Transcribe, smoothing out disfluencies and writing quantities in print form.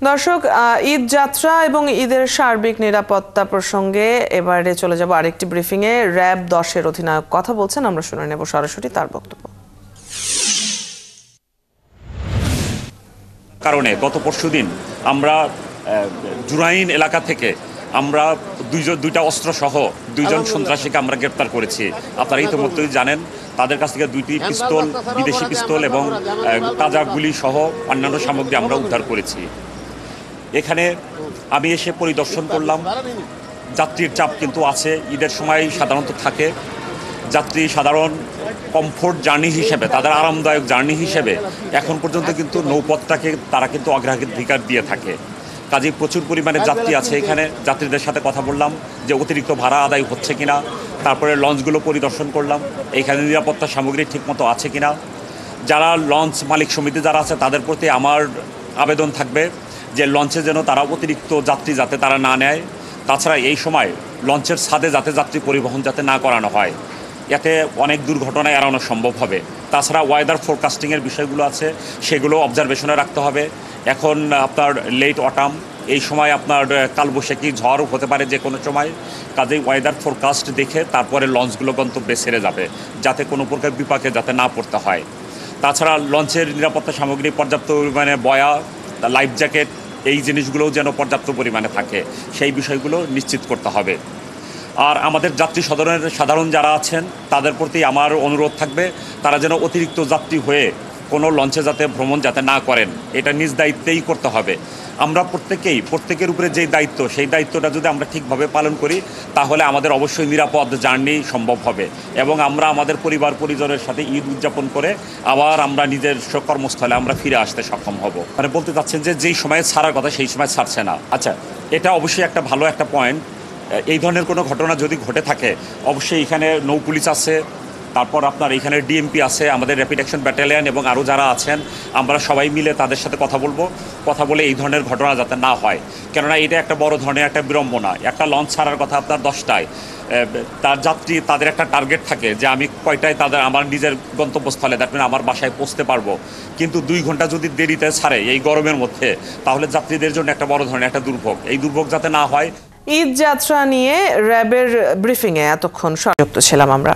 দর্শক, ঈদ যাত্রা এবং ঈদের সার্বিক নিরাপত্তা প্রসঙ্গে এবারে চলে যাব আরেকটি ব্রিফিংয়ে। র্যাব 10-এর অধিনায়ক কথা বলছেন, আমরা শুনে নেব সরাসরি তার বক্তব্য। কারণে গত পরশুদিন আমরা জুরাইন এলাকা থেকে আমরা দুইটা অস্ত্র সহ 2 জন সন্ত্রাসীকে আমরা গ্রেপ্তার করেছি। আপনারা ইতিমধ্যেই জানেন, তাদের কাছ থেকে 2টি পিস্তল, বিদেশি পিস্তল এবং তাজা গুলি সহ অন্যান্য সামগ্রী আমরা উদ্ধার করেছি। এখানে আমি এসে পরিদর্শন করলাম। যাত্রীর চাপ কিন্তু আছে, ঈদের সময় সাধারণত থাকে। যাত্রী সাধারণ কমফোর্ট জার্নি হিসেবে, তাদের আরামদায়ক জার্নি হিসেবে এখন পর্যন্ত কিন্তু নৌপথটাকে তারা কিন্তু অগ্রাধিকার দিয়ে থাকে। কাজেই প্রচুর পরিমাণে যাত্রী আছে এখানে। যাত্রীদের সাথে কথা বললাম যে অতিরিক্ত ভাড়া আদায় হচ্ছে কিনা, তারপরে লঞ্চগুলো পরিদর্শন করলাম এখানে নিরাপত্তা সামগ্রী ঠিকমতো আছে কিনা। যারা লঞ্চ মালিক সমিতি যারা আছে তাদের প্রতি আমার আবেদন থাকবে যে লঞ্চে যেন তারা অতিরিক্ত যাত্রী যাতে তারা না নেয়। তাছাড়া এই সময় লঞ্চের ছাদে যাতে যাত্রী পরিবহন যাতে না করানো হয়, এতে অনেক দুর্ঘটনা এড়ানো সম্ভব হবে। তাছাড়া ওয়েদার ফোরকাস্টিংয়ের বিষয়গুলো আছে, সেগুলো অবজারভেশনে রাখতে হবে। এখন আপনার লেট অটাম, এই সময় আপনার কালবৈশাখী ঝড় হতে পারে যে কোনো সময়। কাজেই ওয়েদার ফোরকাস্ট দেখে তারপরে লঞ্চগুলো গন্তব্যে ছেড়ে যাবে, যাতে কোনো প্রকার বিপাকে যাতে না পড়তে হয়। তাছাড়া লঞ্চের নিরাপত্তা সামগ্রী পর্যাপ্ত পরিমাণে বয়া, লাইফ জ্যাকেট, এই জিনিসগুলোও যেন পর্যাপ্ত পরিমাণে থাকে, সেই বিষয়গুলো নিশ্চিত করতে হবে। আর আমাদের যাত্রী সাধারণ যারা আছেন তাদের প্রতি আমার অনুরোধ থাকবে, তারা যেন অতিরিক্ত যাত্রী হয়ে কোনো লঞ্চে যাতে ভ্রমণ যাতে না করেন, এটা নিজ দায়িত্বেই করতে হবে। আমরা প্রত্যেকের উপরে যেই দায়িত্ব, সেই দায়িত্বটা যদি আমরা ঠিকভাবে পালন করি তাহলে আমাদের অবশ্যই নিরাপদ জার্নি সম্ভব হবে এবং আমরা আমাদের পরিবার পরিজনের সাথে ঈদ উদযাপন করে আবার আমরা নিজের কর্মস্থলে আমরা ফিরে আসতে সক্ষম হব। মানে বলতে চাচ্ছেন যে যেই সময়ে ছাড়ার কথা সেই সময় ছাড়ছে না। আচ্ছা, এটা অবশ্যই একটা ভালো একটা পয়েন্ট। এই ধরনের কোনো ঘটনা যদি ঘটে থাকে অবশ্যই এখানে নৌ পুলিশ আছে, তারপর আপনার এখানে ডিএমপি আছে, আমাদের র্যাপিড অ্যাকশন ব্যাটালিয়ন এবং আরও যারা আছেন, আমরা সবাই মিলে তাদের সাথে কথা বলে এই ধরনের ঘটনা যাতে না হয়। কেননা এটা একটা বড় ধরনের একটা বিড়ম্বনা। একটা লঞ্চ ছাড়ার কথা আপনার 10টায়, তার যাত্রী তাদের একটা টার্গেট থাকে যে আমি কয়টায় আমার নিজের গন্তব্যস্থলে, দ্যাট মিন আমার বাসায় পৌঁছতে পারবো। কিন্তু 2 ঘন্টা যদি দেরিতে ছাড়ে এই গরমের মধ্যে, তাহলে যাত্রীদের জন্য একটা বড় ধরনের একটা দুর্ভোগ। এই দুর্ভোগ যাতে না হয়। ঈদ যাত্রা নিয়ে র্যাবের ব্রিফিংয়ে এতক্ষণ সংযুক্ত ছিলাম আমরা।